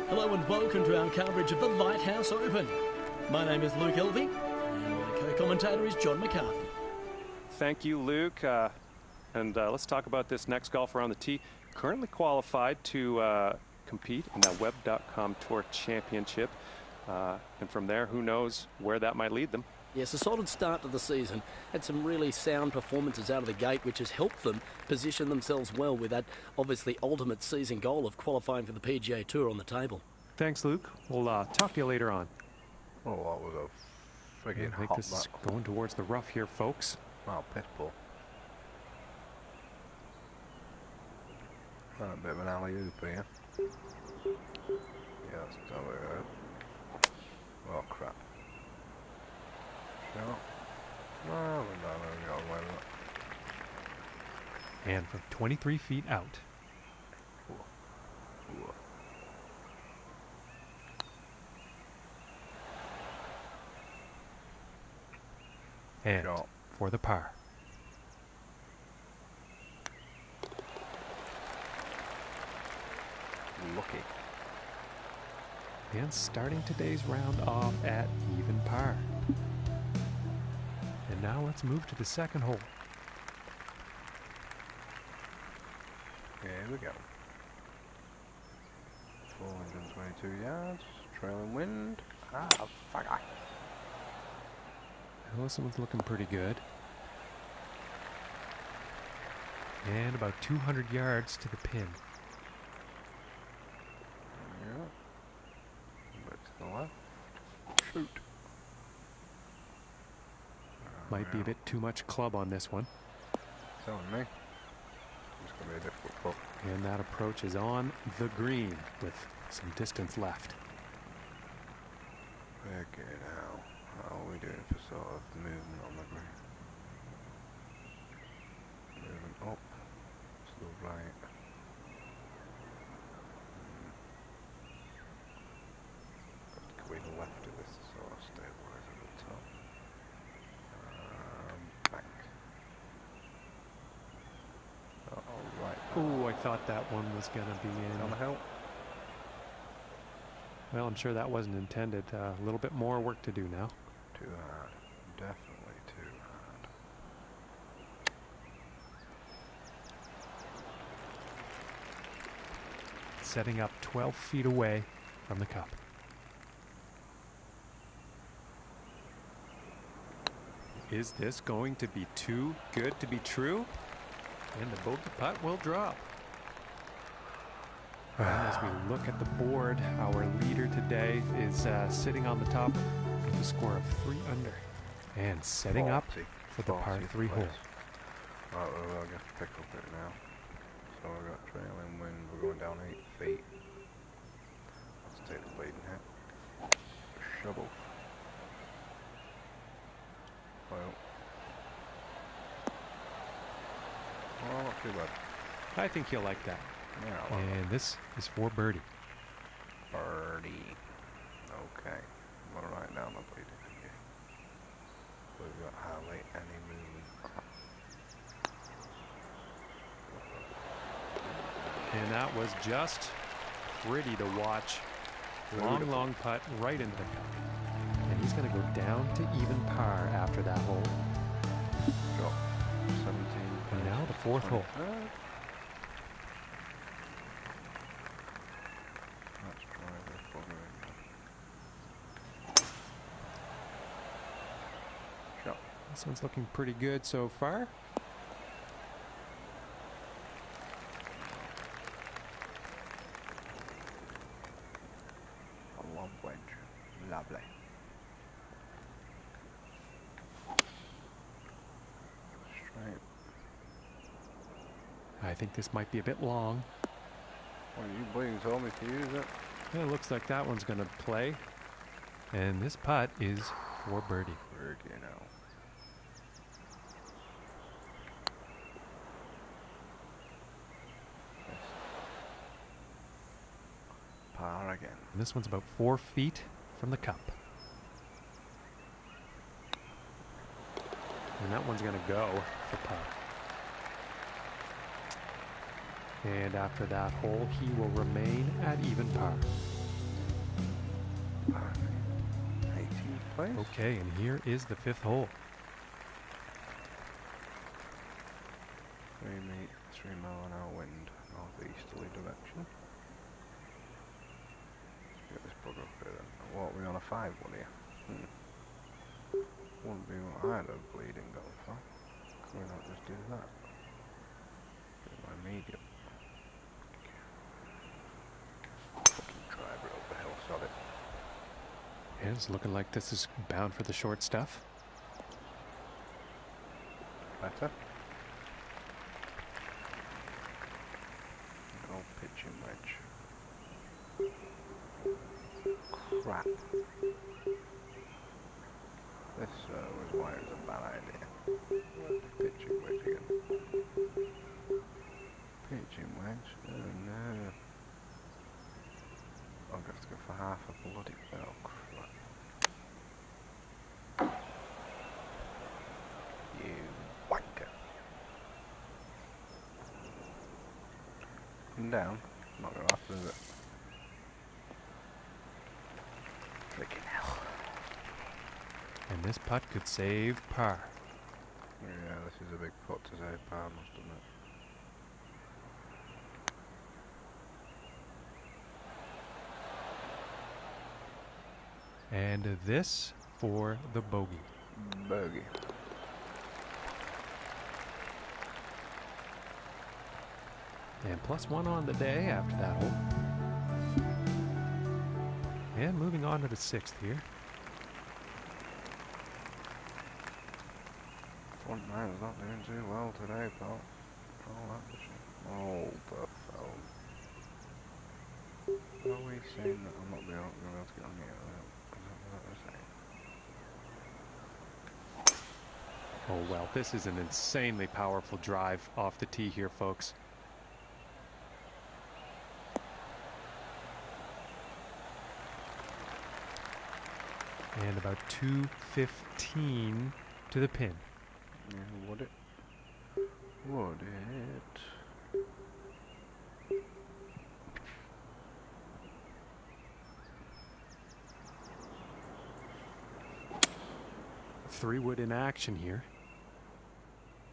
Hello and welcome to our coverage of the Lighthouse Open. My name is Luke Elvey and my co-commentator is John McCarthy. Thank you, Luke. Let's talk about this next golfer on the tee. Currently qualified to compete in that Web.com Tour Championship. And from there, who knows where that might lead them. Yes, a solid start to the season. Had some really sound performances out of the gate, which has helped them position themselves well with that obviously ultimate season goal of qualifying for the PGA Tour on the table. Thanks, Luke. We'll talk to you later on. Oh, that was a friggin' I think hot this is back. going towards the rough here, folks. Oh, piss poor. A bit of an alley-oop here. Yeah, that's totally right. Oh, crap. Shot. No, we got away with it. And from 23 feet out. Ooh. And Shot. for the par. Lucky. And starting today's round off at even par. And now let's move to the second hole. Here we go. 422 yards. Trailing wind. Ah, fuck. Well, this one's looking pretty good. And about 200 yards to the pin. Yeah. Back to the left. Shoot. Might be a bit too much club on this one. Telling me. It's going to be a difficult putt. And that approach is on the green with some distance left. Okay, now. How are we doing for sort of movement on the green? Moving up. Still right. Got to go in left of this to sort of stabilise at the top. Bank. Oh, right. Oh, I thought that one was going to be On the in. hill. Well, I'm sure that wasn't intended. A little bit more work to do now. Too hard. Definitely too hard. Setting up 12 feet away from the cup. Is this going to be too good to be true? And the bogey putt will drop. And as we look at the board, our leader today is sitting on the top with a score of 3 under. And setting up for the par 3 hole. Right, well, I guess pick up it now. So we've got trailing wind, we're going down 8 feet. Let's take the leading hit. Shovel. Well. Oh, not too bad. I think he'll like that. Yeah, well, And this is for birdie. birdie. Okay. I'm gonna write down the leading hit. We've got hardly any movement. And that was just pretty to watch. Long, long putt right into the cup. And he's going to go down to even par after that hole. Got 17. And now the 4th hole. Let's try this one again. Shot. This one's looking pretty good so far. A long wedge. Lovely. Straight. I think this might be a bit long. Well, you boys told me to use it. It looks like that one's going to play. And this putt is for birdie. Birdie now. Par again. And this one's about 4 feet from the cup. And that one's going to go for par. And after that hole, he will remain at even par. place. Okay, and here is the 5th hole. 3 mile an hour wind, northeasterly direction. Let's get this bugger up here then. What, are we on a 5 one here? Wouldn't be what I'd have bleeding gone for. Can we not just do that? Get my medium. Fucking drive it up the hill, sod it. And it's looking like this is bound for the short stuff. Better. Old pitching wedge. Crap. This was why it was a bad idea. Pitching wedge again. Pitching wedge? Oh no. I'm going to have to go for half a bloody... Oh crap. You wanker. And down. Not going to happen, is it? Freaking hell. And this putt could save par. Yeah, this is a big putt to save par, must admit. And this for the bogey. Bogey. And +1 on the day after that hole. And moving on to the 6th here. Front nine's not doing too well today, pal. Oh, that's a shame. Oh, the phone. Are we saying that I'm not going to be able to get on here? Is that what we're saying? Oh well, this is an insanely powerful drive off the tee here, folks. And about 215 to the pin. Yeah, would it? Would it? 3-wood in action here.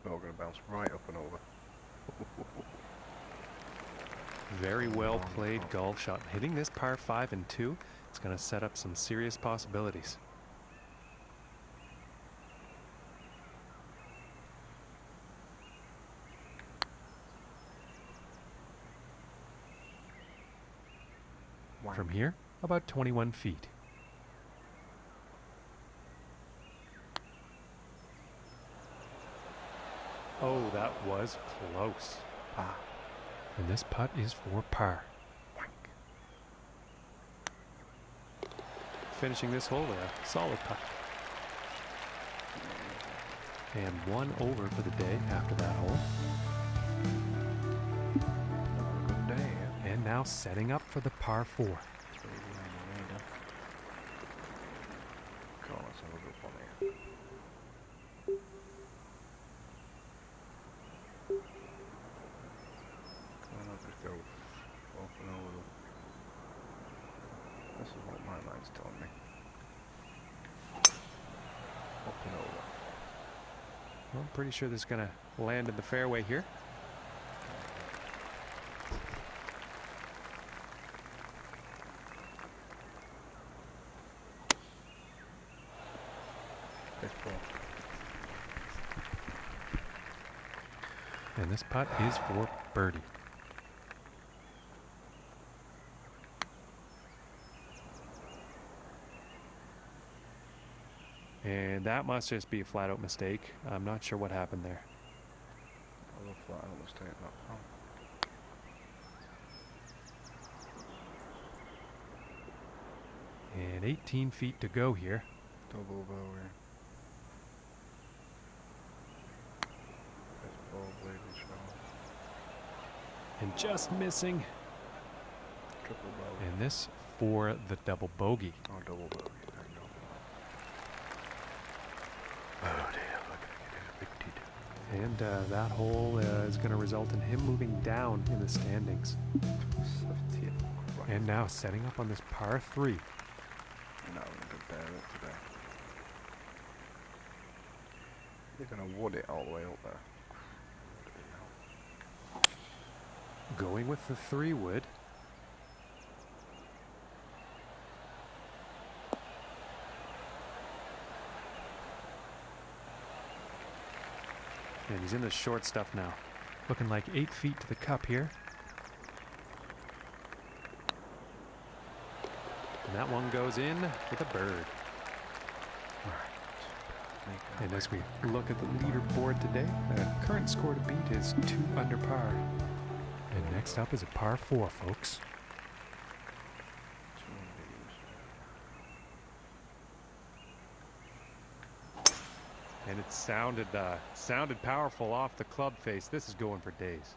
Oh, we're going to bounce right up and over. Very well played golf shot. Hitting this par 5 and 2, it's going to set up some serious possibilities. Wow. From here, about 21 feet. Oh, that was close. Ah. And this putt is for par. Wank. Finishing this hole with a solid putt. And 1 over for the day after that hole. Good day, yeah. And now setting up for the par 4. Come on, let's have a good one here. Can I just go up and over? This is what my mind's telling me. Up and over. Well, I'm pretty sure this is going to land in the fairway here. This ball. And this putt is for birdie. And that must just be a flat out mistake. I'm not sure what happened there. I love flat out mistake that. Oh. And 18 feet to go here. Double bogey. This ball bleeding shot. And just missing. Triple bogey. And this for the double bogey. Oh, double bogey. There you go. Oh dear, look at it. Big And that hole is going to result in him moving down in the standings. 70th. And now setting up on this par 3. Not a good day of it today. They're going to wood it all the way up there. Going with the 3-wood. And he's in the short stuff now. Looking like 8 feet to the cup here. And that one goes in for the bird. And as we look at the leaderboard today, the current score to beat is 2 under par. And next up is a par 4, folks. And it sounded powerful off the club face. This is going for days.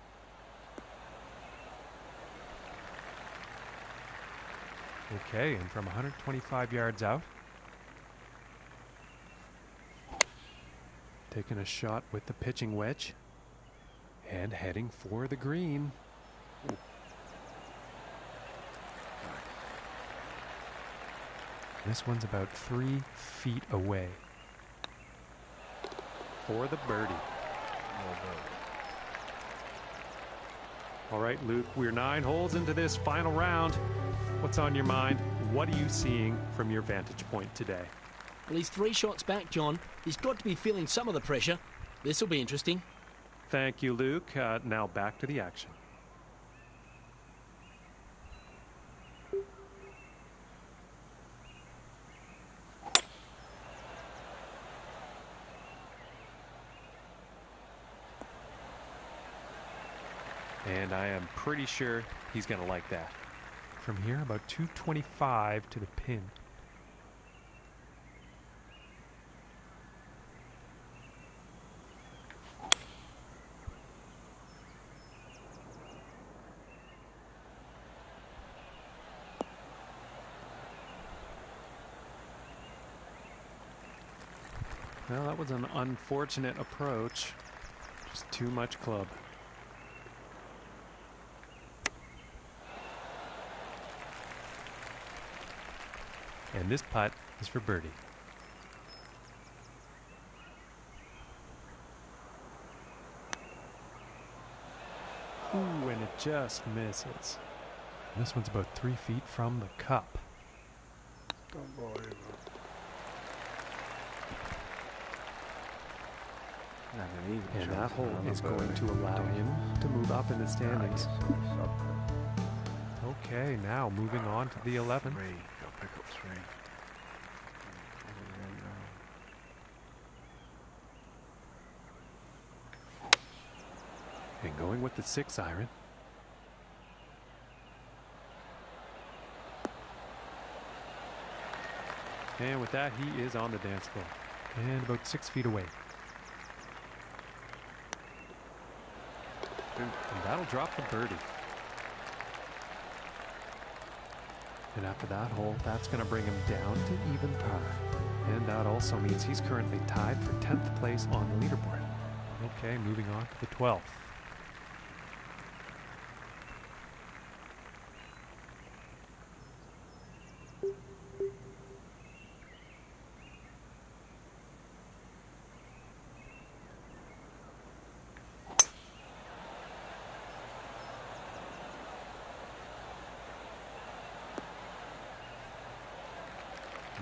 Okay, and from 125 yards out, taking a shot with the pitching wedge and heading for the green. Ooh. This one's about 3 feet away for the birdie. All right, Luke, we're 9 holes into this final round. What's on your mind? What are you seeing from your vantage point today? Well, he's 3 shots back, John. He's got to be feeling some of the pressure. This will be interesting. Thank you, Luke. Now back to the action. And I am pretty sure he's going to like that. From here, about 225 to the pin. Well, that was an unfortunate approach. Just too much club. And this putt is for birdie. Ooh, and it just misses. And this one's about 3 feet from the cup. Don't believe it. And that hole is going to allow him to move up in the standings. Okay, now moving on to the 11. Go pick up 3. And going with the 6 iron. And with that, he is on the dance floor. And about 6 feet away. And that'll drop the birdie. And after that hole, that's going to bring him down to even par. And that also means he's currently tied for 10th place on the leaderboard. Okay, moving on to the 12th.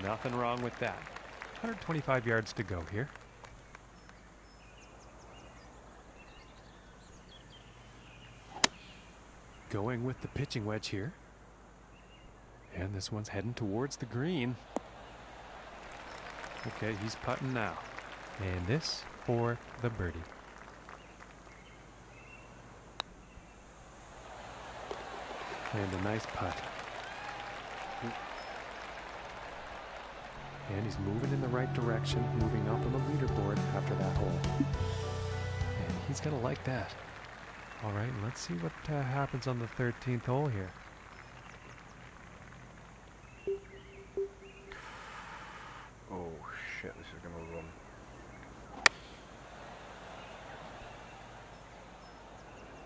Nothing wrong with that. 125 yards to go here. Going with the pitching wedge here. And this one's heading towards the green. Okay, he's putting now. And this for the birdie. And a nice putt. And he's moving in the right direction, moving up on the leaderboard after that hole. And he's going to like that. All right, let's see what happens on the 13th hole here. Oh shit, this is going to run.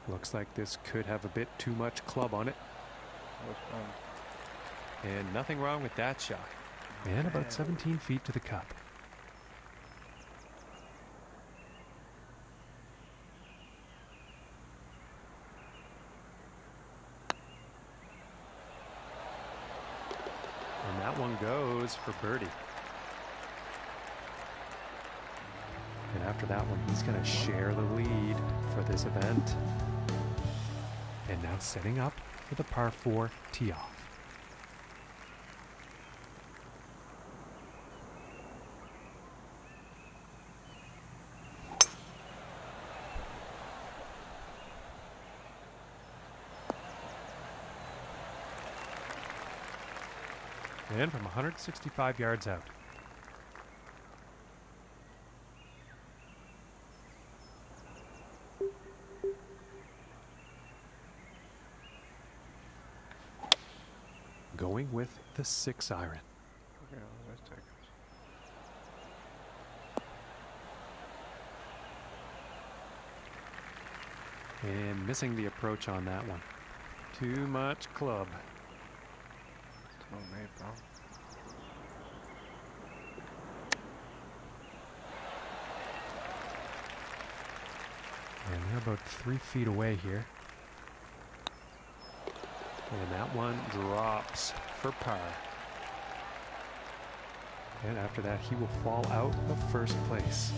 Looks like this could have a bit too much club on it. And nothing wrong with that shot. And about 17 feet to the cup. that one goes for birdie. And after that one, he's going to share the lead for this event. And now setting up for the par 4 tee off. And from 165 yards out. Going with the 6 iron. Yeah, let's take it. And missing the approach on that one. Too much club. It's not me, bro. And they're about 3 feet away here. And that one drops for par. And after that, he will fall out of first place.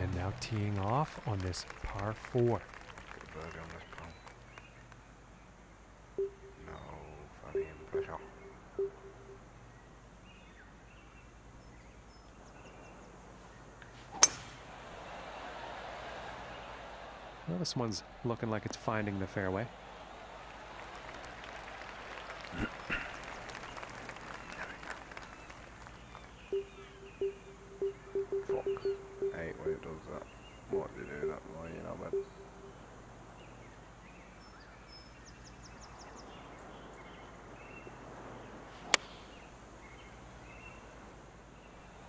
And now teeing off on this par 4. Good birdie on this pole. No funny pressure. Well, this one's looking like it's finding the fairway. Fuck. Hate when it does that. What did it do that way, you know, but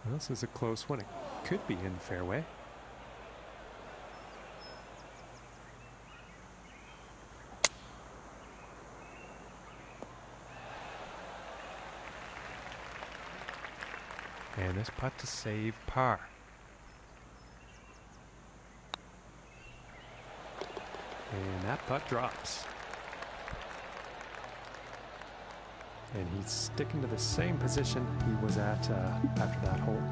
Well, this is a close one. It could be in fairway. And this putt to save par. And that putt drops. And he's sticking to the same position he was at after that hole.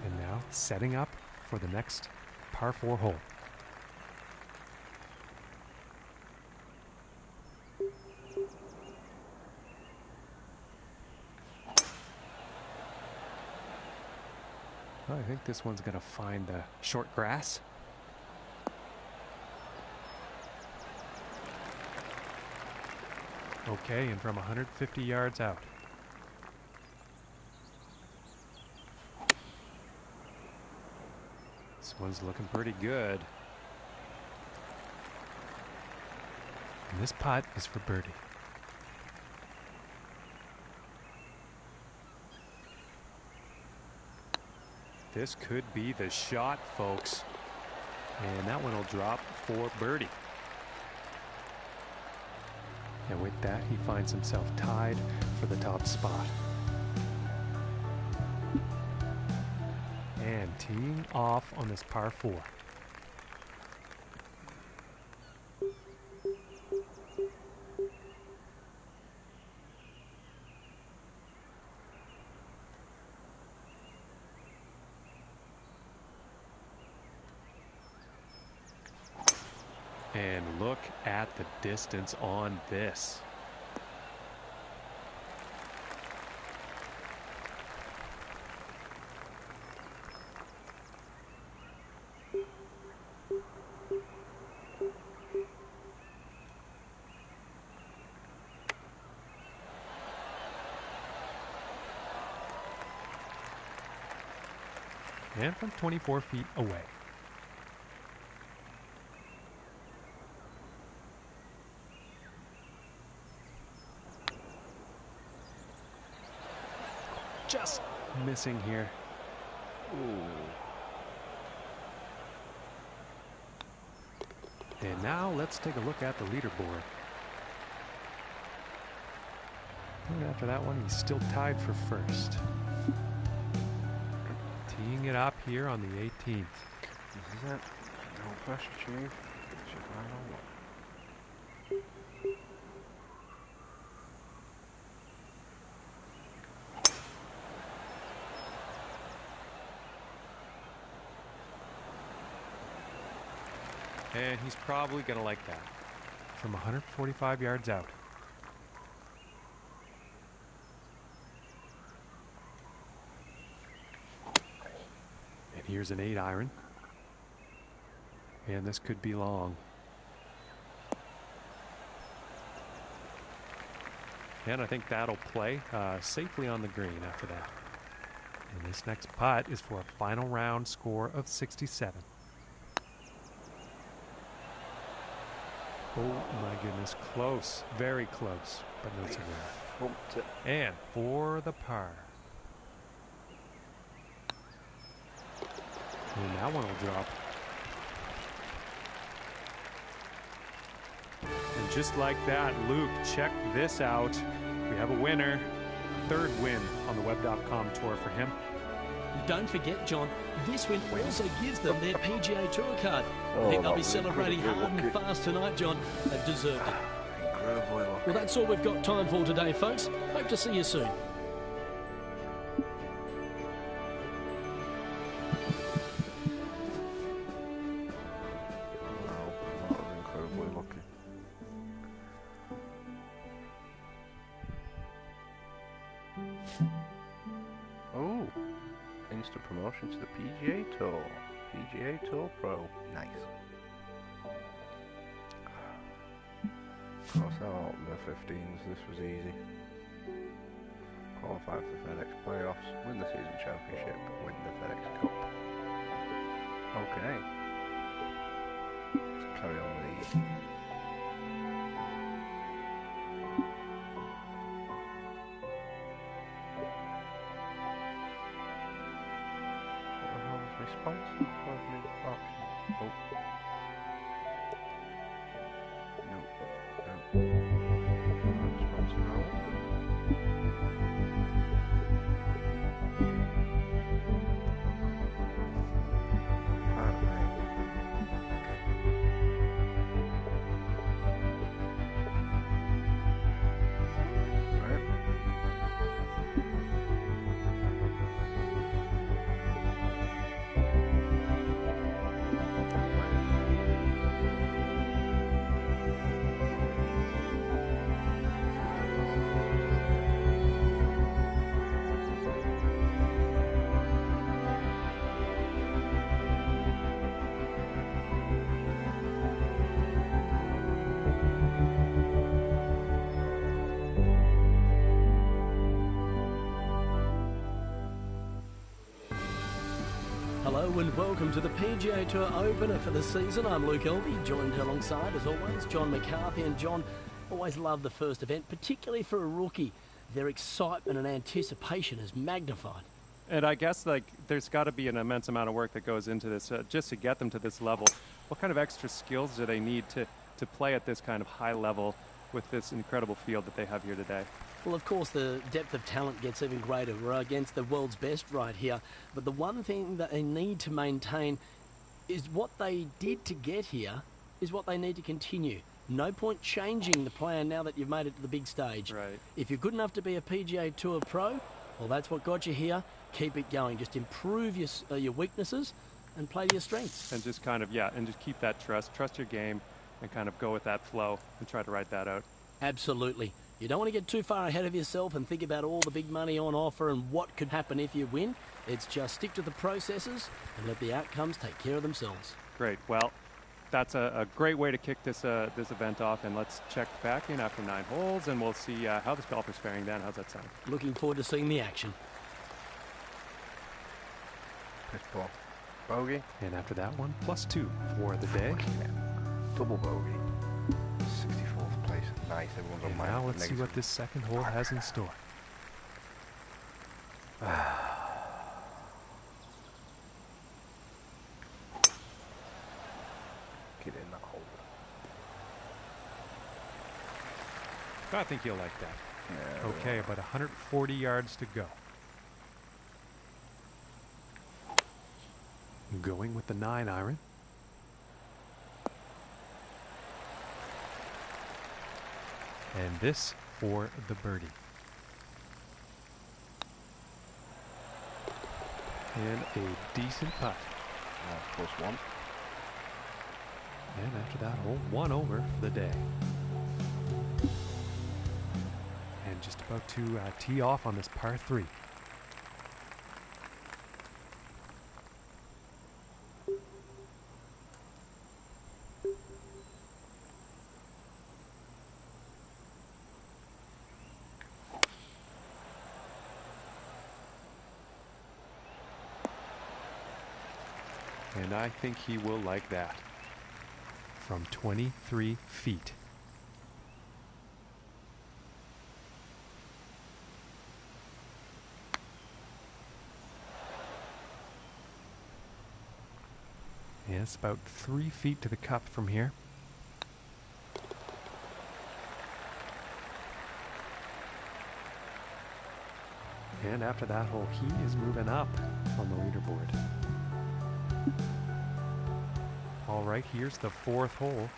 And now setting up for the next par 4 hole. Well, I think this one's going to find the short grass. Okay, and from 150 yards out. This one's looking pretty good. And this putt is for birdie. This could be the shot, folks. And that one will drop for birdie. And with that, he finds himself tied for the top spot. And teeing off on this par 4. And look at the distance on this. And from 24 feet away. Just missing here. Ooh. And now let's take a look at the leaderboard. And after that one, he's still tied for first. Teeing it up here on the 18th. this is it. No pressure, Chief. Should I know what? And he's probably going to like that. From 145 yards out. And here's an 8-iron. And this could be long. And I think that'll play safely on the green after that. And this next putt is for a final round score of 67. Oh my goodness, close, very close, but no cigar. And for the par. And that one will drop. And just like that, Luke, check this out. We have a winner. 3rd win on the Web.com tour for him. Don't forget, John, this win also gives them their PGA Tour card. I think they'll be celebrating hard and fast tonight, John. They've deserved it. Incredibly lucky. Well, that's all we've got time for today, folks. Hope to see you soon. Oh, instant promotion to the PGA Tour. PGA Tour Pro. Nice. Cross out the 15s. This was easy. Qualify for the FedEx playoffs. Win the season championship. Win the FedEx Cup. Okay. Let's carry on with these. Response? Oh. No. Response now. Hello and welcome to the PGA Tour opener for the season. I'm Luke Elvey, joined alongside, as always, John McCarthy. And John, always love the first event, particularly for a rookie. Their excitement and anticipation is magnified. And I guess there's got to be an immense amount of work that goes into this just to get them to this level. What kind of extra skills do they need to play at this kind of high level with this incredible field that they have here today? Well, of course, the depth of talent gets even greater. We're against the world's best right here. But the one thing that they need to maintain is what they did to get here is what they need to continue. No point changing the plan now that you've made it to the big stage. Right. If you're good enough to be a PGA Tour pro, well, that's what got you here. Keep it going. Just improve your weaknesses and play to your strengths. And just kind of, and just keep that trust your game, and kind of go with that flow and try to ride that out. Absolutely. You don't want to get too far ahead of yourself and think about all the big money on offer and what could happen if you win. It's just stick to the processes and let the outcomes take care of themselves. Great. Well, that's a great way to kick this event off. And let's check back in after 9 holes, and we'll see how this golfer's faring then. How's that sound? Looking forward to seeing the action. Pitch ball. Bogey. And after that one, +2 for the day. Double bogey. 64th place. Nice. Everyone's on my now let's see what this second hole has in store. Get in that hole. I think you'll like that. Yeah, okay, about 140 yards to go. Going with the 9-iron. And this for the birdie. And a decent putt. +1. And after that hole, 1 over for the day. And just about to tee off on this par 3. And I think he will like that. From 23 feet. Yeah, it's about 3 feet to the cup from here. And after that hole, he is moving up on the leaderboard. All right, here's the 4th hole.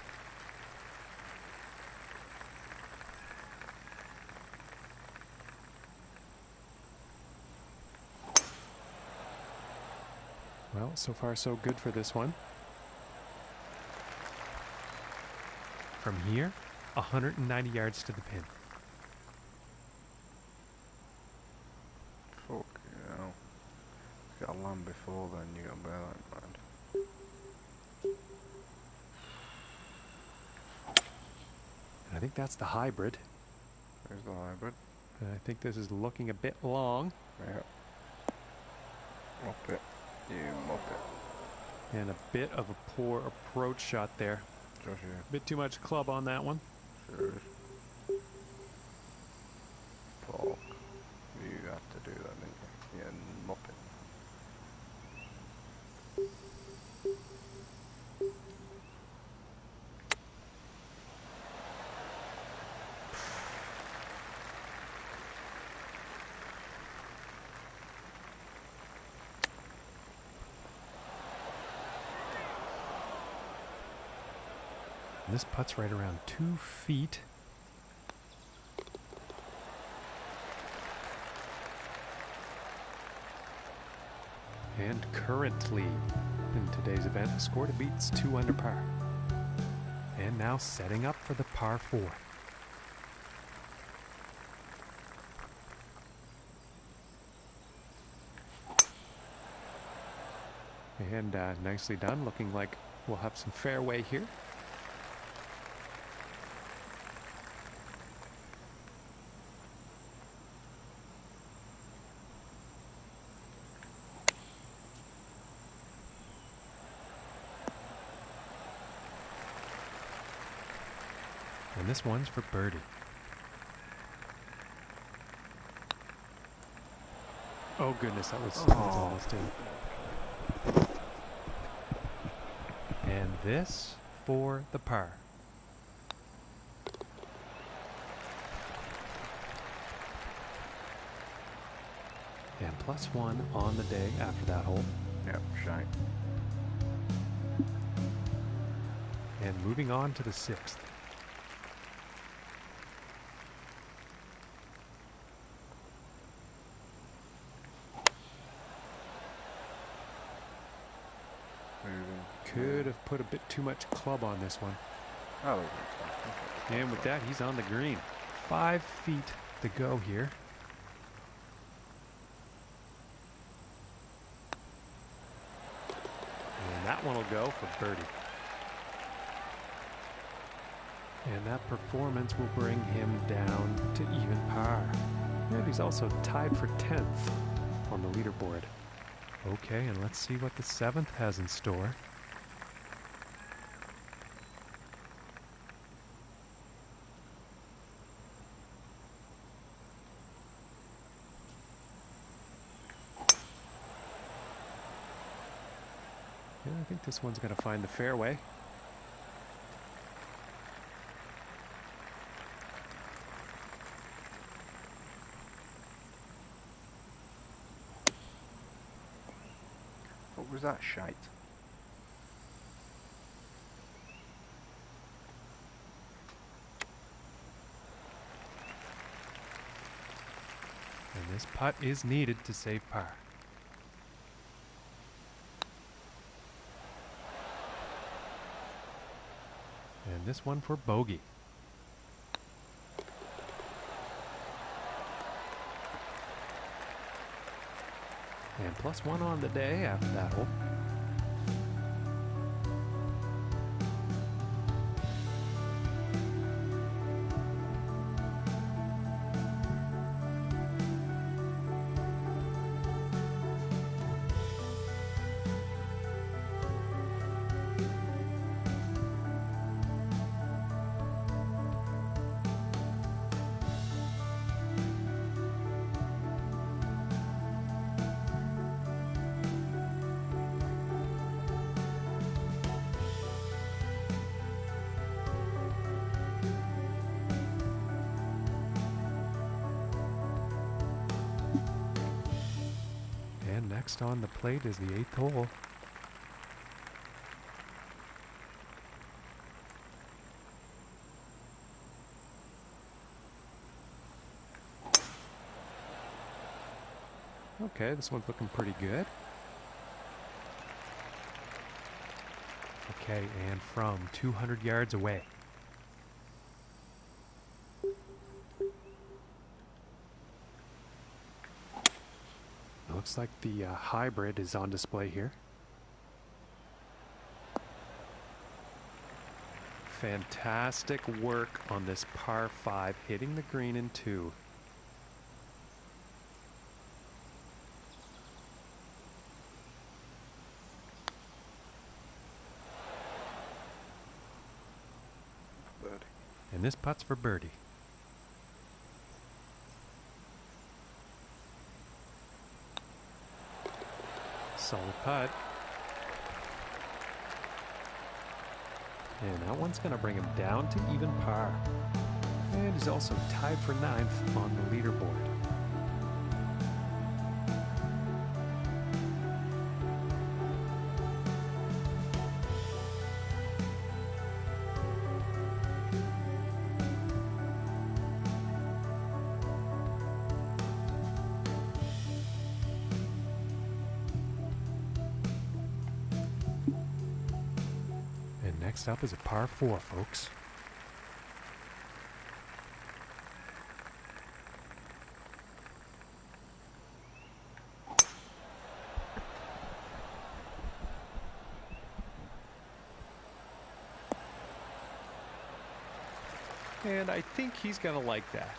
Well, so far so good for this one. From here, 190 yards to the pin. Fuck, you know. Got a land before then, you got to bear that in mind. I think that's the hybrid. There's the hybrid. And I think this is looking a bit long. Yeah. Mop it. You mop it. And a bit of a poor approach shot there. Josh, yeah. Bit too much club on that one. Sure is. Fuck. You have to do that, didn't you? Yeah, mop it. And this putt's right around 2 feet. And currently in today's event, a score to beat's 2 under par. And now setting up for the par 4. And nicely done, looking like we'll have some fairway here. And this one's for birdie. Oh goodness, that's almost in. And this for the par. And +1 on the day after that hole. Yep, shite. And moving on to the 6th. Could have put a bit too much club on this one. Oh, And with that, he's on the green. 5 feet to go here. And that one will go for birdie. And that performance will bring him down to even par. And he's also tied for 10th on the leaderboard. Okay, and let's see what the 7th has in store. Yeah, I think this one's going to find the fairway. what was that shite? And this putt is needed to save par. And this one for bogey. And +1 on the day after that hole. And next on the plate is the 8th hole. Okay, this one's looking pretty good. Okay, and from 200 yards away. Looks like the hybrid is on display here. Fantastic work on this par 5, hitting the green in 2. Birdie. And this putt's for birdie. Solid putt. And that one's going to bring him down to even par. And he's also tied for 9th on the leaderboard. Next up is a par 4, folks. And I think he's going to like that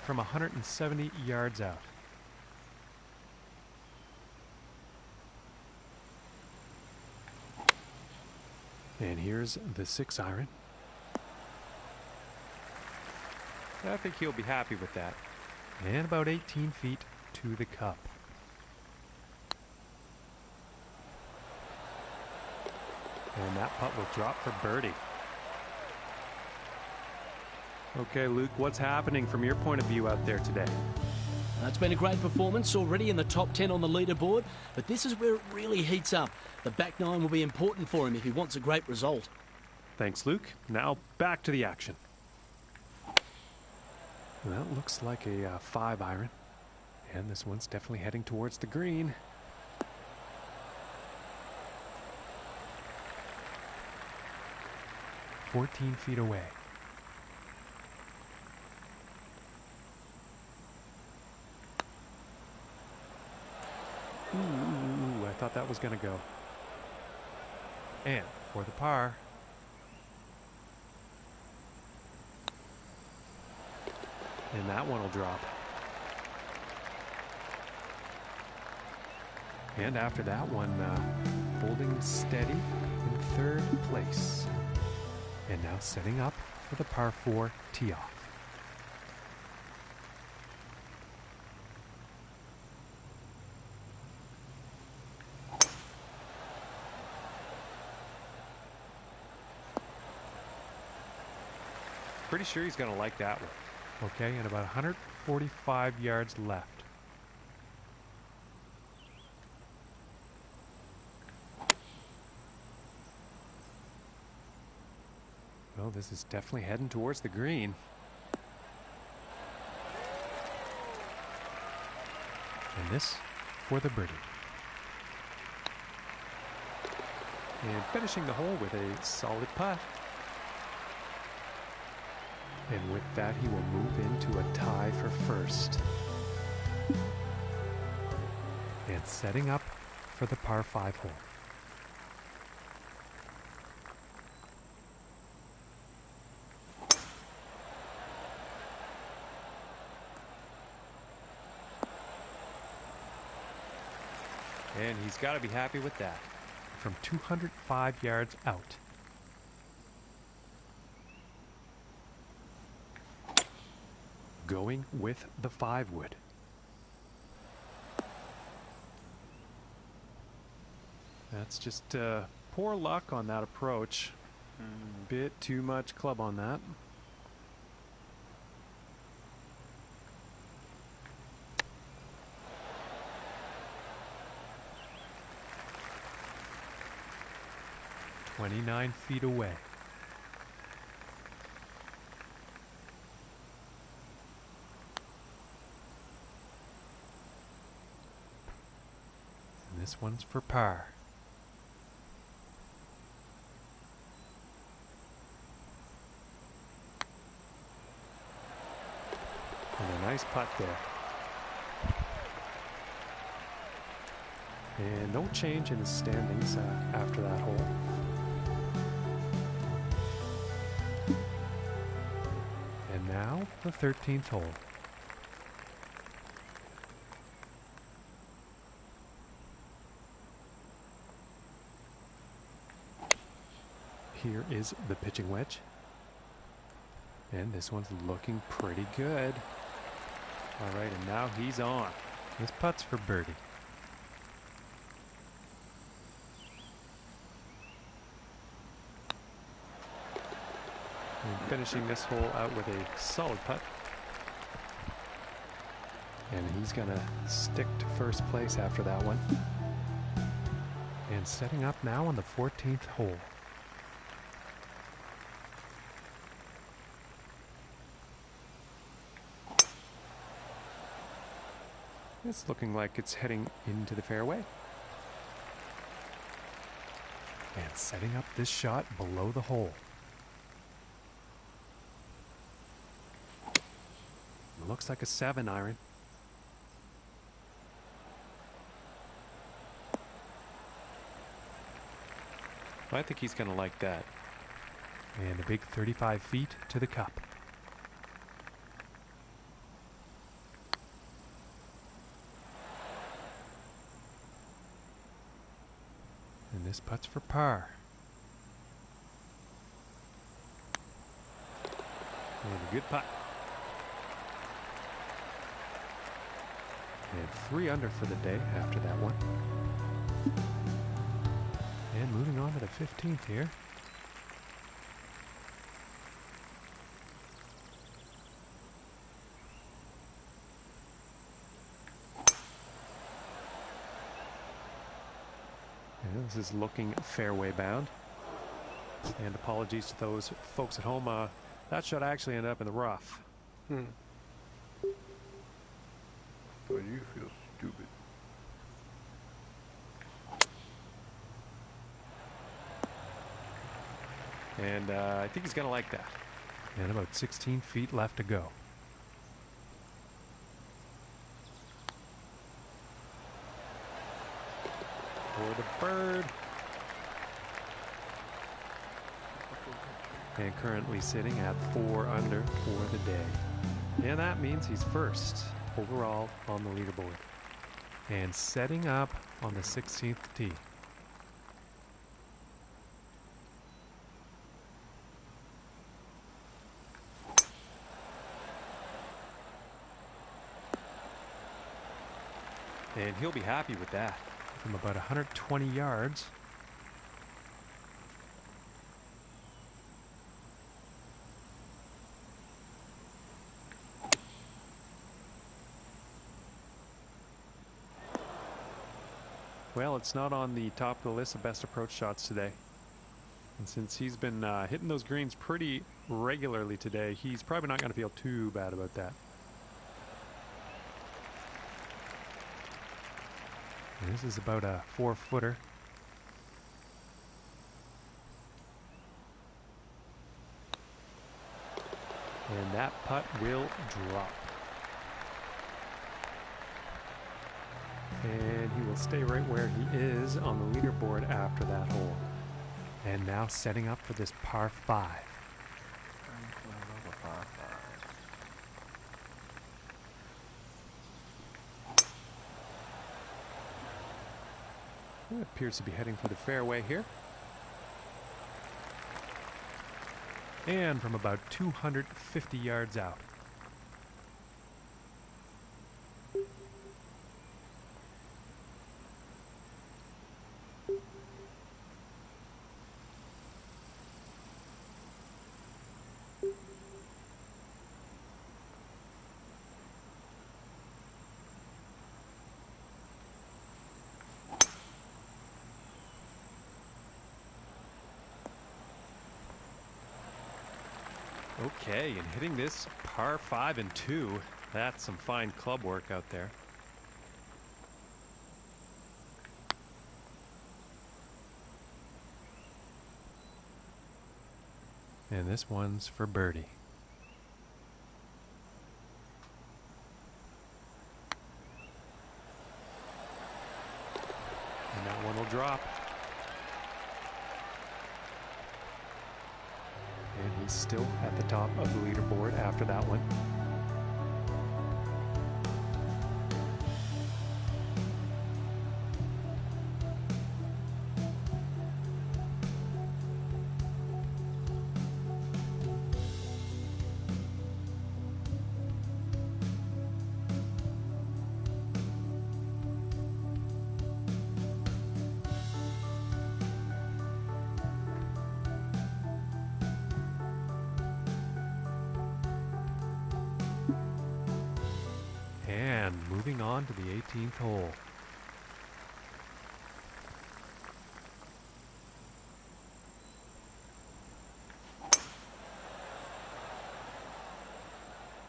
from 170 yards out. And here's the 6-iron. I think he'll be happy with that. And about 18 feet to the cup. And that putt will drop for birdie. Okay, Luke, what's happening from your point of view out there today? It's been a great performance, already in the top 10 on the leaderboard, but this is where it really heats up. The back 9 will be important for him if he wants a great result. Thanks, Luke. Now back to the action. That looks like a 5-iron, and this one's definitely heading towards the green. "14 feet away. Ooh, I thought that was going to go. And for the par. And that one will drop. And after that one, holding steady in 3rd place. And now setting up for the par 4 tee-off. Pretty sure he's going to like that one. Okay, and about 145 yards left. Well, this is definitely heading towards the green. And this for the birdie. And finishing the hole with a solid putt. And with that, he will move into a tie for first. And setting up for the par 5 hole. And he's got to be happy with that. From 205 yards out. Going with the 5-wood. That's just poor luck on that approach. Bit too much club on that. "29 feet away. And this one's for par. And a nice putt there. And no change in the standings after that hole. And now the 13th hole. Here is the pitching wedge. And this one's looking pretty good. All right, and now he's on. This putt's for birdie. And finishing this hole out with a solid putt. And he's gonna stick to first place after that one. And setting up now on the 14th hole. It's looking like it's heading into the fairway. And setting up this shot below the hole. Looks like a 7-iron. I think he's going to like that. And a big 35 feet to the cup. And this putt's for par. And a good putt. And 3 under for the day after that one. And moving on to the 15th here. And this is looking fairway bound. And apologies to those folks at home. That shot actually ended up in the rough. But you feel stupid. And I think he's going to like that. And about 16 feet left to go. For the bird. And currently sitting at 4 under for the day. And that means he's first overall on the leaderboard. And setting up on the 16th tee. And he'll be happy with that. From about 120 yards. Well, it's not on the top of the list of best approach shots today. And since he's been hitting those greens pretty regularly today, he's probably not going to feel too bad about that. And this is about a 4-footer. And that putt will drop. And he will stay right where he is on the leaderboard after that hole. And now setting up for this par 5. It appears to be heading for the fairway here. And from about 250 yards out. Okay, and hitting this par 5 and 2, that's some fine club work out there. And this one's for birdie. And that one will drop. And he's still at the top of the leaderboard after that one. And moving on to the 18th hole.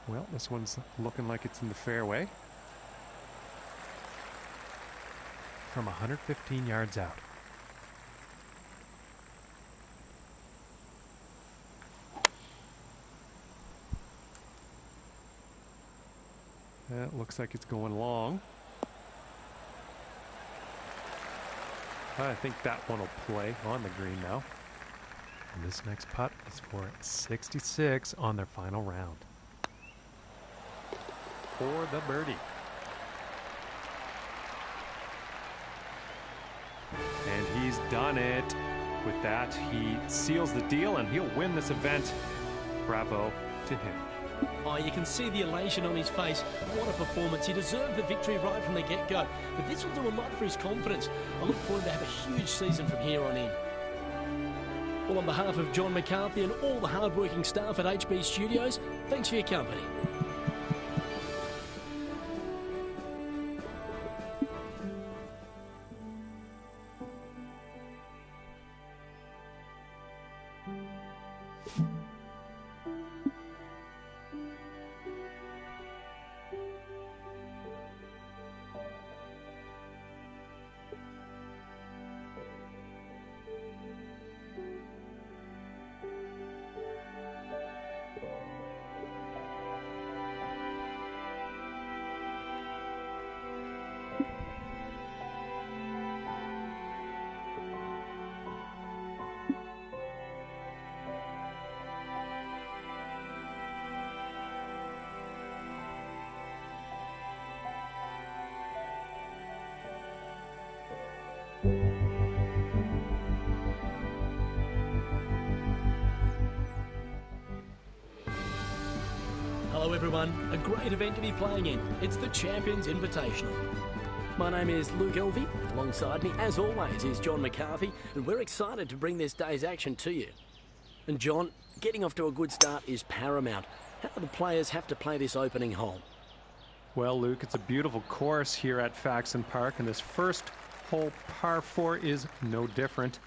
Well, this one's looking like it's in the fairway. From 115 yards out. That looks like it's going long. I think that one will play on the green now. And this next putt is for 66 on their final round. For the birdie. And he's done it. With that, he seals the deal and he'll win this event. Bravo to him. Oh, you can see the elation on his face. What a performance. He deserved the victory right from the get-go. But this will do a lot for his confidence. I look forward to have a huge season from here on in. Well, on behalf of John McCarthy and all the hard-working staff at HB Studios, thanks for your company. Hello everyone, a great event to be playing in. It's the Champions Invitational. My name is Luke Elvey. Alongside me, as always, is John McCarthy, and we're excited to bring this day's action to you. And John, getting off to a good start is paramount. How do the players have to play this opening hole? Well, Luke, it's a beautiful course here at Faxon Park, and this first hole, par 4, is no different.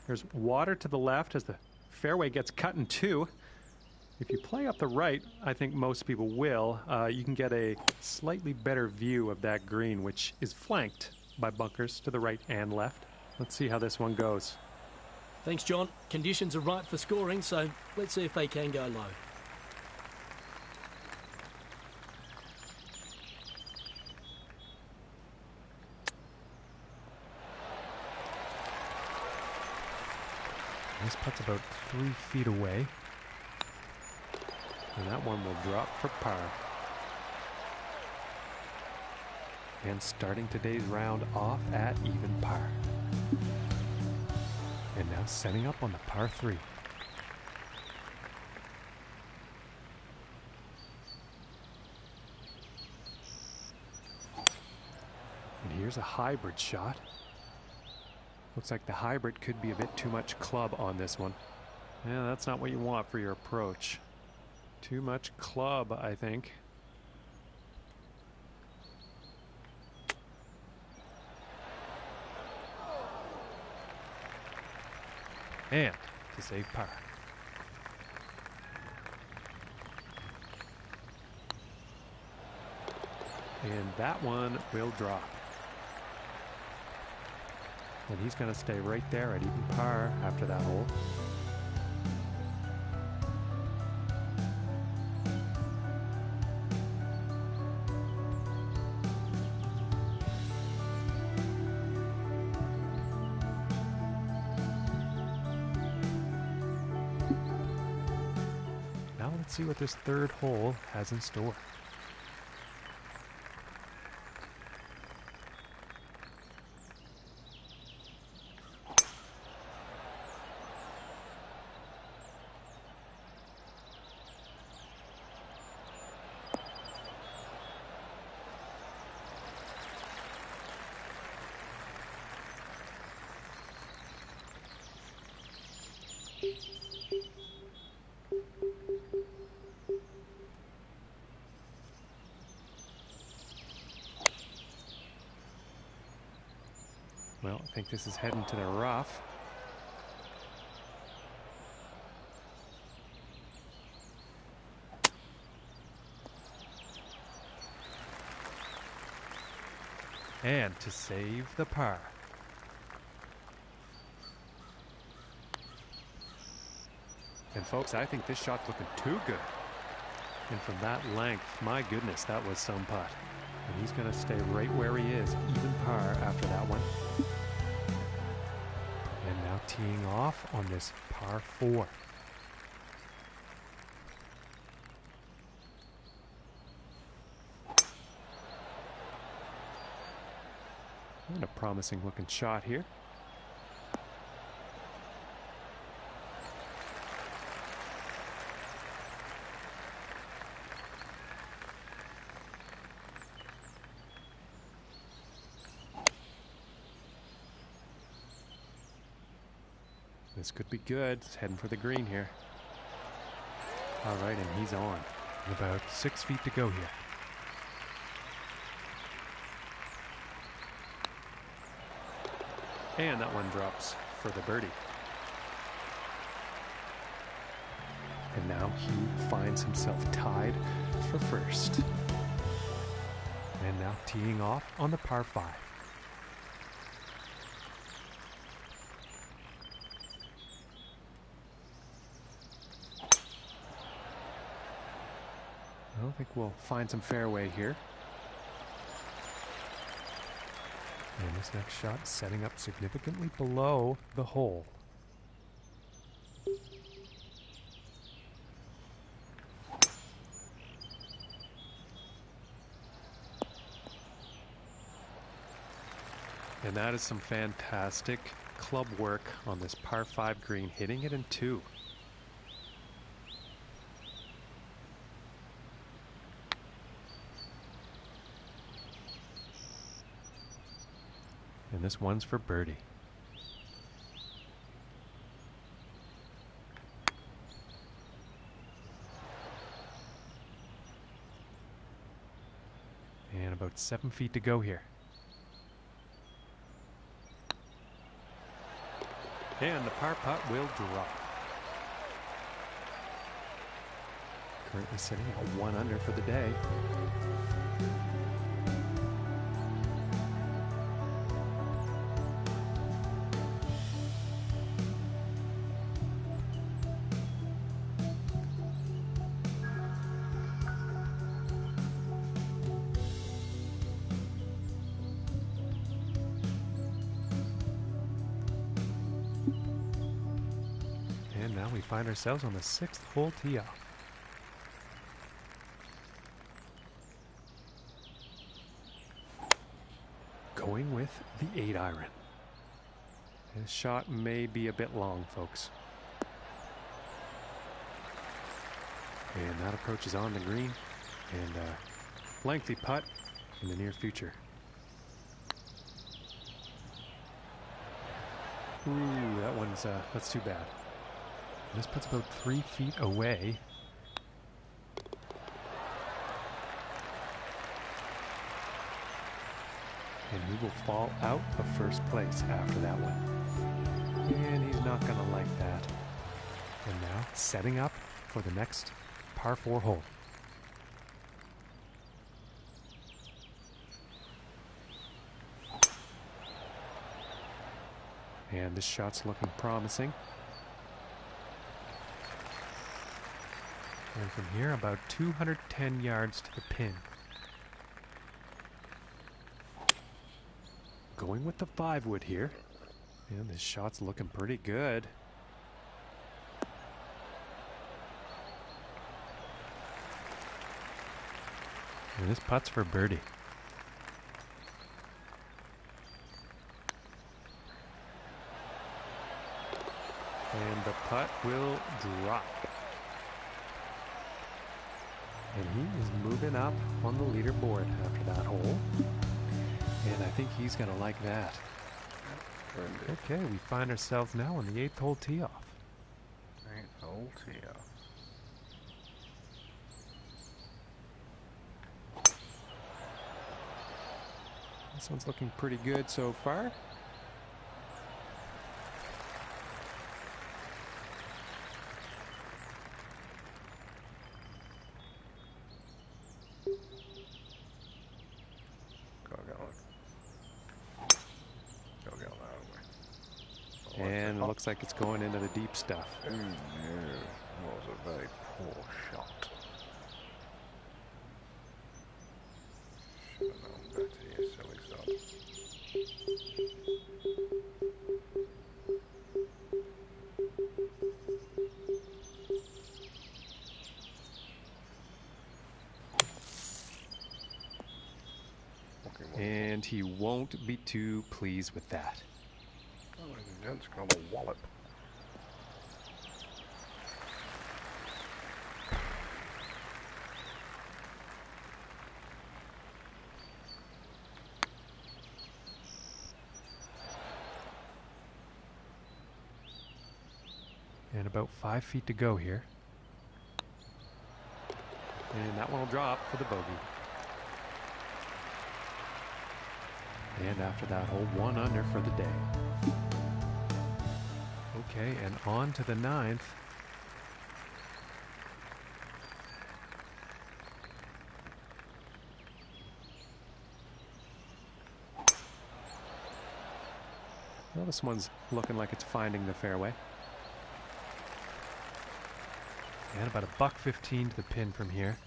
There's water to the left as the fairway gets cut in two. If you play up the right, I think most people will, you can get a slightly better view of that green, which is flanked by bunkers to the right and left. Let's see how this one goes. Thanks, John. Conditions are right for scoring, so let's see if they can go low. This putt's about 3 feet away. And that one will drop for par. And starting today's round off at even par. And now setting up on the par 3. And here's a hybrid shot. Looks like the hybrid could be a bit too much club on this one. Yeah, that's not what you want for your approach. Too much club, I think. And to save par. And that one will drop. And he's going to stay right there at even par after that hole. Now let's see what this third hole has in store. Well, I think this is heading to the rough. And to save the par. And folks, I think this shot's looking too good. And from that length, my goodness, that was some putt. And he's going to stay right where he is, even par after that one. And now teeing off on this par 4. And a promising looking shot here. This could be good. It's heading for the green here. All right, and he's on. About 6 feet to go here. And that one drops for the birdie. And now he finds himself tied for first. And now teeing off on the par 5. I think we'll find some fairway here. And this next shot setting up significantly below the hole. And that is some fantastic club work on this par 5 green, hitting it in 2. And this one's for birdie. And about 7 feet to go here. And the par putt will drop. Currently sitting at 1 under for the day. we find ourselves on the 6th hole tee off. Going with the 8-iron. This shot may be a bit long, folks. And that approach is on the green, and a lengthy putt in the near future. Ooh, that one's, that's too bad. This putt's about 3 feet away. And he will fall out of first place after that one. And he's not going to like that. And now setting up for the next par 4 hole. And this shot's looking promising. And from here, about 210 yards to the pin. Going with the 5-wood here. And this shot's looking pretty good. And this putt's for birdie. And the putt will drop. And he is moving up on the leaderboard after that hole. And I think he's going to like that. Okay, we find ourselves now on the 8th hole tee off. 8th hole tee off. This one's looking pretty good so far. And it looks like it's going into the deep stuff. No, that was a very poor shot. Should have known better, you silly sod. And he won't be too pleased with that. Ladies and gents, got a wallop. And about 5 feet to go here. And that one will drop for the bogey. And after that hole, 1 under for the day. Okay, and on to the 9th. Well, this one's looking like it's finding the fairway. And about $115 to the pin from here.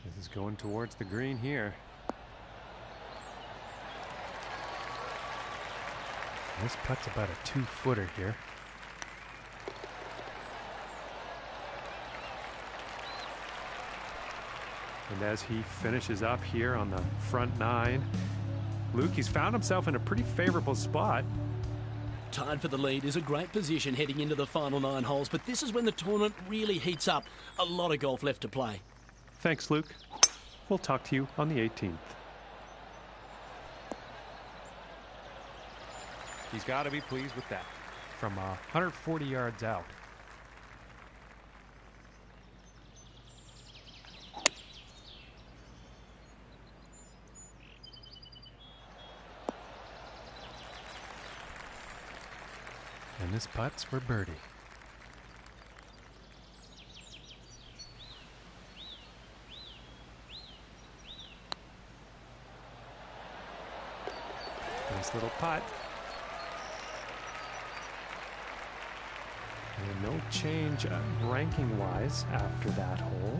This is going towards the green here. This putt's about a 2-footer here. And as he finishes up here on the front 9, Luke, he's found himself in a pretty favorable spot. Tied for the lead is a great position heading into the final 9 holes, but this is when the tournament really heats up. A lot of golf left to play. Thanks, Luke. We'll talk to you on the 18th. He's got to be pleased with that. From 140 yards out. And this putt's for birdie. Nice little putt. And no change ranking-wise after that hole.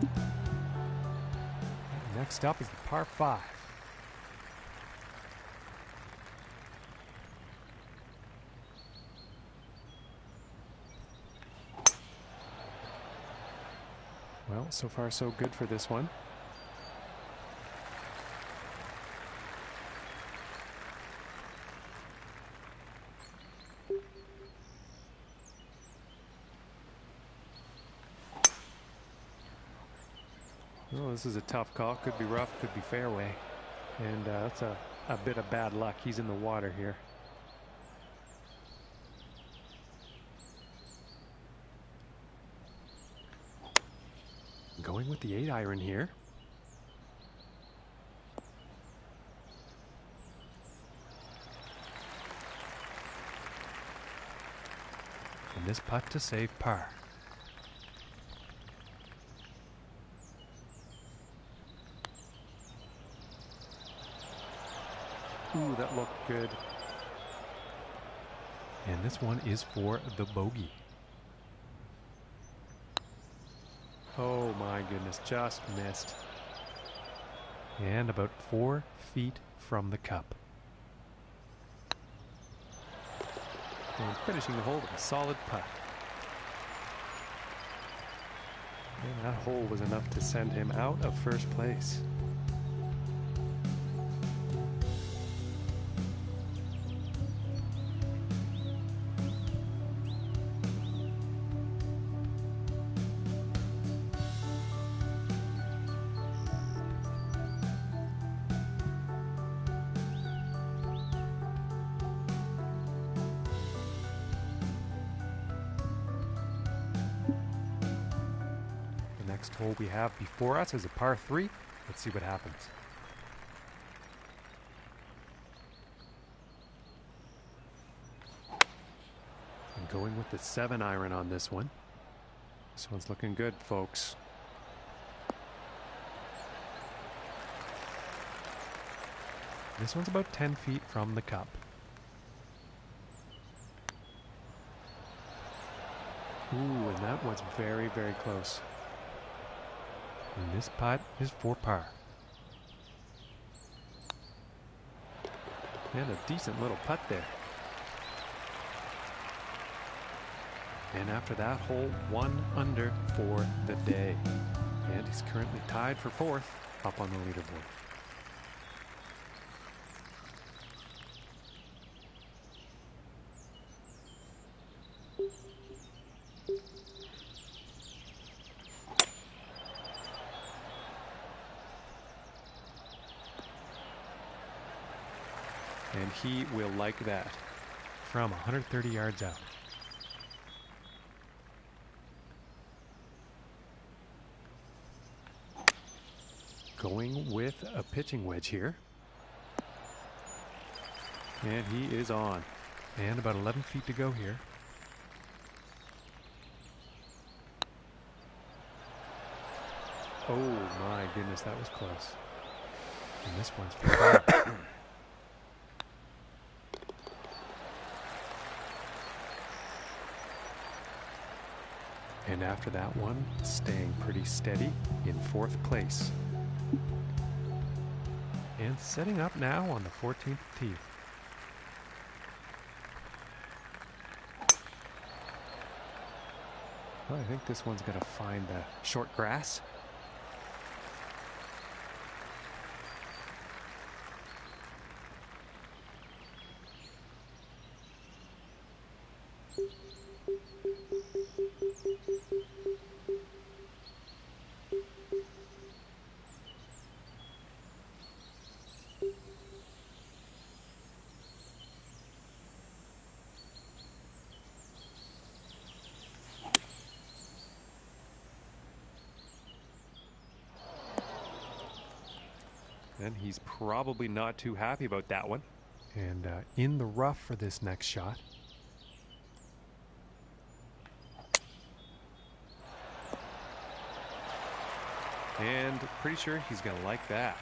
Next up is the par 5. Well, so far so good for this one. Well, this is a tough call. Could be rough, could be fairway. And that's a bit of bad luck. He's in the water here. Going with the 8-iron here. And this putt to save par. Ooh, that looked good. And this one is for the bogey. Oh my goodness, just missed. And about 4 feet from the cup. And finishing the hole with a solid putt. And that hole was enough to send him out of first place. Next hole we have before us is a par 3. Let's see what happens. I'm going with the 7-iron on this one. This one's looking good, folks. This one's about 10 feet from the cup. Ooh, and that one's very, very close. And this putt is for par. And a decent little putt there. And after that hole, 1 under for the day. And he's currently tied for 4th up on the leaderboard. And he will like that from 130 yards out. Going with a pitching wedge here. And he is on. And about 11 feet to go here. Oh my goodness, that was close. And this one's for par. And after that one, staying pretty steady in 4th place. And setting up now on the 14th tee. Well, I think this one's going to find the short grass. And he's probably not too happy about that one. And in the rough for this next shot. And pretty sure he's going to like that.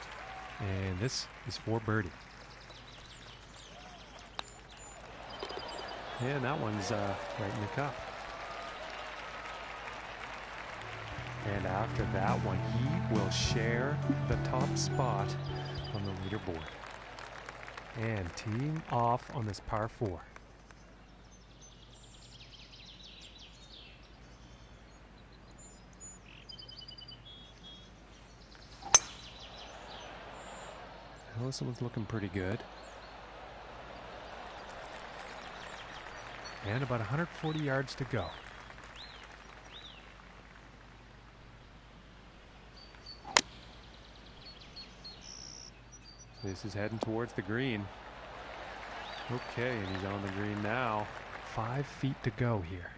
And this is for birdie. And that one's right in the cup. And after that one, he will share the top spot on the leaderboard. And teeing off on this par 4. Well, this one's looking pretty good. And about 140 yards to go. This is heading towards the green. Okay, and he's on the green now. 5 feet to go here.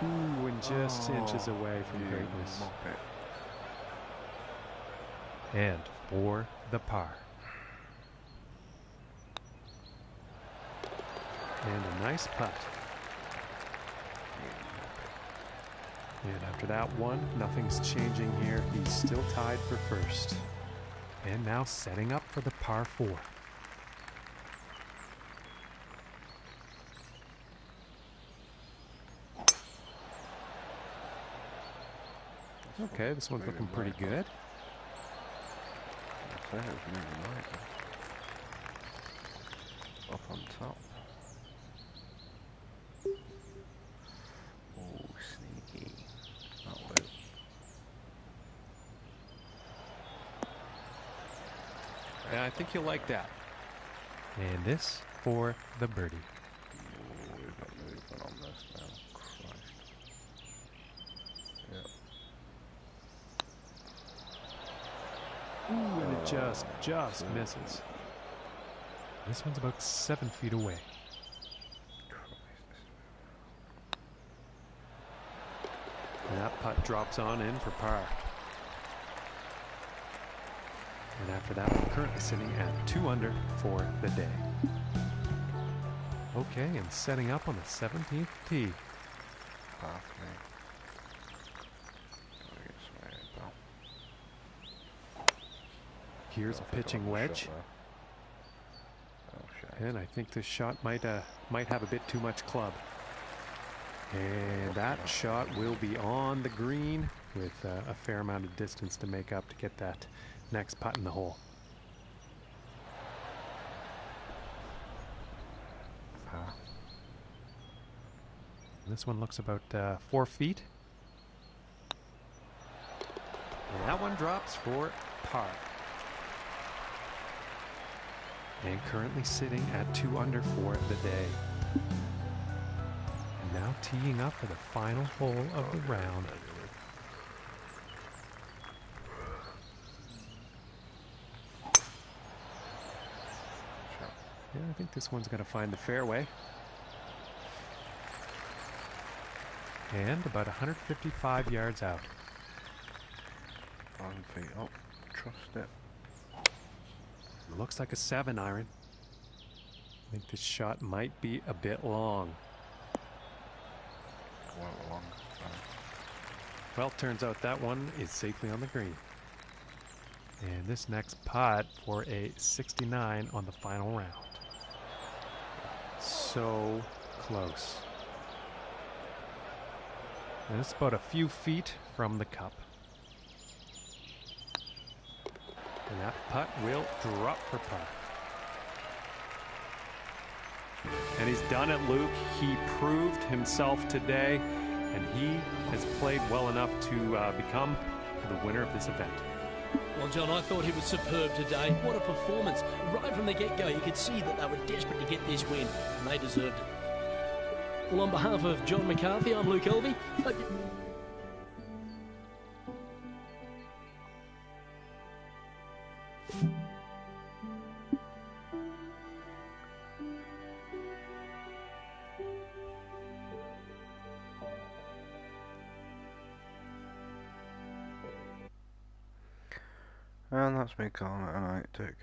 Ooh, and just inches away from greatness. And for the par. And a nice putt. And after that one, nothing's changing here. He's still tied for first. And now setting up for the par 4. Okay, this one's looking pretty good. Up on top. Oh, sneaky. Not well. Yeah, I think you'll like that. And this for the birdie. Oh, we've got movement on this now. Christ. Yep. Ooh, and it just misses. This one's about 7 feet away. And that putt drops on in for par. And after that, we're currently sitting at 2 under for the day. Okay, and setting up on the 17th tee. Here's a pitching wedge. And I think this shot might have a bit too much club. And that shot will be on the green with a fair amount of distance to make up to get that next putt in the hole. This one looks about 4 feet. And that one drops for par. And currently sitting at 2 under for the day. And now teeing up for the final hole of the round. Yeah, I think this one's going to find the fairway. And about 155 yards out. 5 feet up. Trust it. Looks like a 7 iron. I think this shot might be a bit long. Well, turns out that one is safely on the green. And this next putt for a 69 on the final round. So close. And it's about a few feet from the cup. And that putt will drop for par. And he's done it, Luke. He proved himself today, and he has played well enough to become the winner of this event. Well, John, I thought he was superb today. What a performance. Right from the get-go, you could see that they were desperate to get this win, and they deserved it. Well, on behalf of John McCarthy, I'm Luke Elvey. And that's me calling it a night. Take care.